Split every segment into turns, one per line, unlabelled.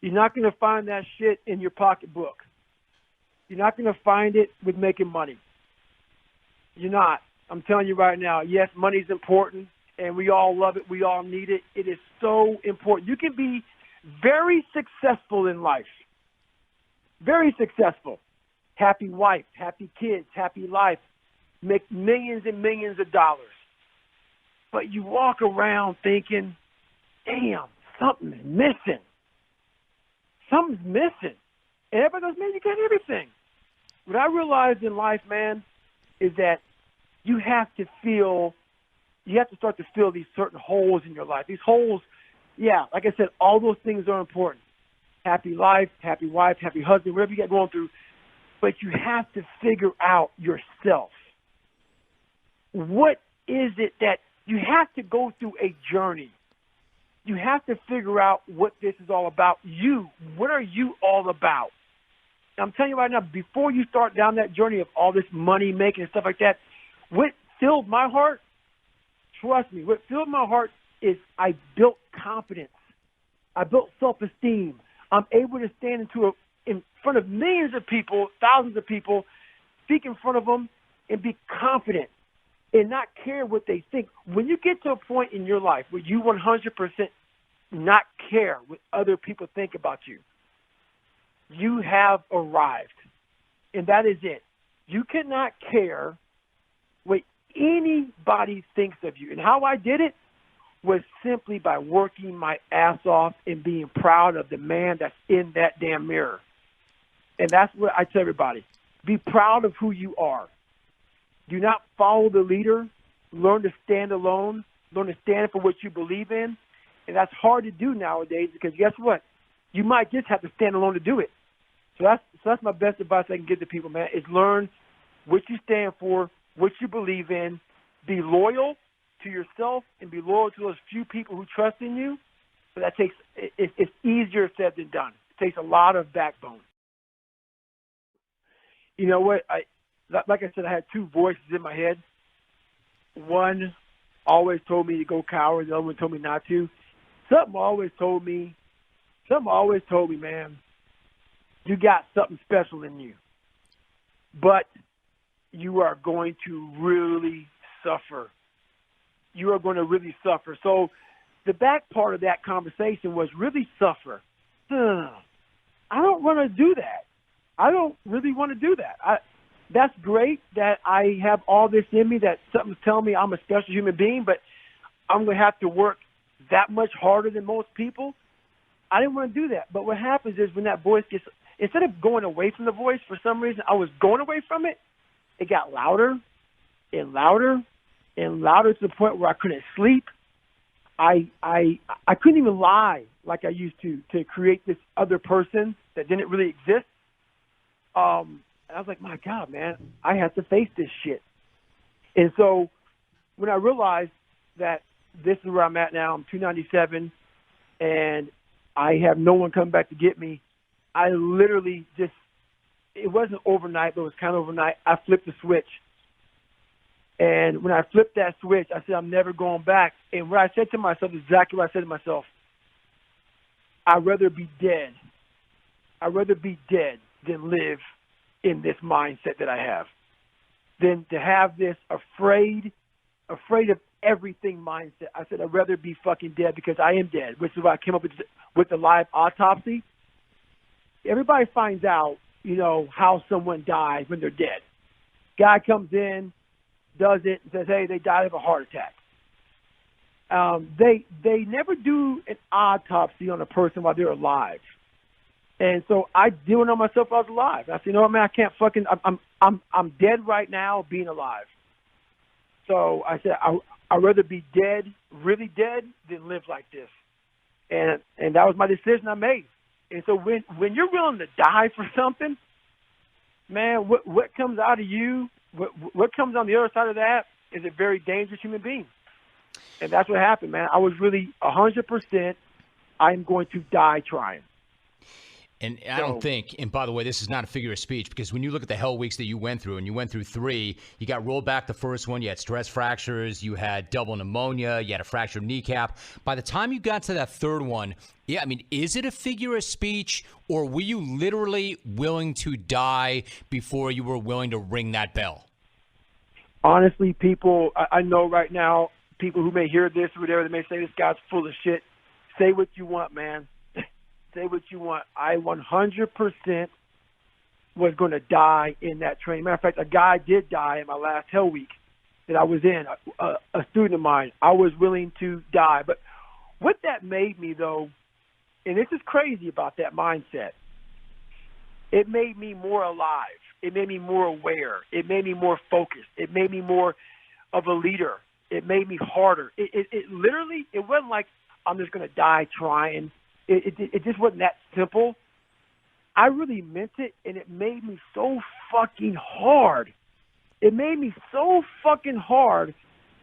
You're not going to find that shit in your pocketbook. You're not going to find it with making money. You're not. I'm telling you right now, yes, money's important, and we all love it. We all need it. It is so important. You can be very successful in life. Very successful. Happy wife, happy kids, happy life. Make millions and millions of dollars. But you walk around thinking, damn, something's missing. Something's missing. And everybody goes, man, you got everything. What I realized in life, man, is that you have to start to fill these certain holes in your life. These holes, yeah, like I said, all those things are important. Happy life, happy wife, happy husband, whatever you got going through. But you have to figure out yourself. What is it that you have to go through a journey? You have to figure out what this is all about. You, what are you all about? I'm telling you right now, before you start down that journey of all this money making and stuff like that, what filled my heart, trust me, what filled my heart is I built confidence. I built self-esteem. I'm able to stand in front of millions of people, thousands of people, speak in front of them and be confident and not care what they think. When you get to a point in your life where you 100% not care what other people think about you, you have arrived. And that is it. You cannot care what anybody thinks of you. And how I did it was simply by working my ass off and being proud of the man that's in that damn mirror. And that's what I tell everybody. Be proud of who you are. Do not follow the leader. Learn to stand alone. Learn to stand for what you believe in. And that's hard to do nowadays because guess what? You might just have to stand alone to do it. So that's my best advice I can give to people, man, is learn what you stand for, what you believe in, be loyal to yourself and be loyal to those few people who trust in you. But that it's easier said than done. It takes a lot of backbone. You know what? Like I said, I had two voices in my head. One always told me to go cower. The other one told me not to. Something always told me, man, you got something special in you. But you are going to really suffer. You are going to really suffer. So the back part of that conversation was really suffer. I don't want to do that. I don't really want to do that. That's great that I have all this in me, that something's telling me I'm a special human being, but I'm going to have to work that much harder than most people. I didn't want to do that. But what happens is when that voice gets, instead of going away from the voice, for some reason, I was going away from it. It got louder and louder and louder to the point where I couldn't sleep. I couldn't even lie like I used to create this other person that didn't really exist. And I was like, my God, man, I have to face this shit. And so when I realized that this is where I'm at now, I'm 297, and I have no one coming back to get me, I literally just, it wasn't overnight, but it was kind of overnight. I flipped the switch. And when I flipped that switch, I said, I'm never going back. And what I said to myself is exactly what I said to myself. I'd rather be dead. I'd rather be dead than live in this mindset that I have, than to have this afraid of everything mindset. I said, I'd rather be fucking dead because I am dead, which is why I came up with the live autopsy. Everybody finds out, how someone dies when they're dead. Guy comes in, does it, and says, hey, they died of a heart attack. They never do an autopsy on a person while they're alive. And so I did it on myself while I was alive. I said, man, I can't fucking, I'm dead right now being alive. So I said, I'd rather be dead, really dead, than live like this. And that was my decision I made. And so when you're willing to die for something, man, what comes out of you, what comes on the other side of that is a very dangerous human being. And that's what happened, man. I was really 100%, I'm going to die trying.
And I don't think, and by the way, this is not a figure of speech, because when you look at the hell weeks that you went through, and you went through 3, you got rolled back the first one, you had stress fractures, you had double pneumonia, you had a fractured kneecap. By the time you got to that third one, yeah, I mean, is it a figure of speech, or were you literally willing to die before you were willing to ring that bell?
Honestly, people, I know right now, people who may hear this or whatever, they may say this guy's full of shit. Say what you want, man. Say what you want. I 100% was going to die in that training. Matter of fact, a guy did die in my last hell week that I was in, a student of mine. I was willing to die. But what that made me, though, and this is crazy about that mindset, it made me more alive. It made me more aware. It made me more focused. It made me more of a leader. It made me harder. It literally, it wasn't like I'm just going to die trying. It just wasn't that simple. I really meant it, and it made me so fucking hard. It made me so fucking hard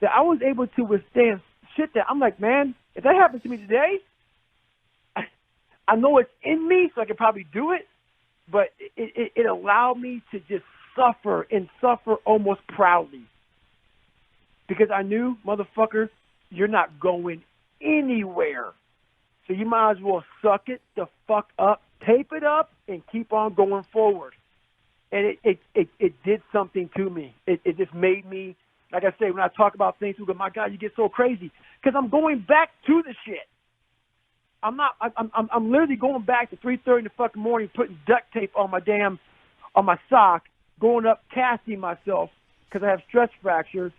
that I was able to withstand shit that I'm like, man, if that happens to me today, I know it's in me, so I could probably do it, but it allowed me to just suffer and suffer almost proudly. Because I knew, motherfucker, you're not going anywhere. So you might as well suck it the fuck up, tape it up, and keep on going forward. And it did something to me. It just made me, like I say, when I talk about things, people go, my God, you get so crazy. Because I'm going back to the shit. I'm literally going back to 3:30 in the fucking morning, putting duct tape on my sock, going up, casting myself because I have stress fractures.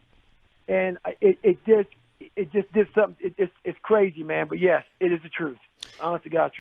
And it just did something. It's crazy, man. But yes, it is the truth. Honest to God.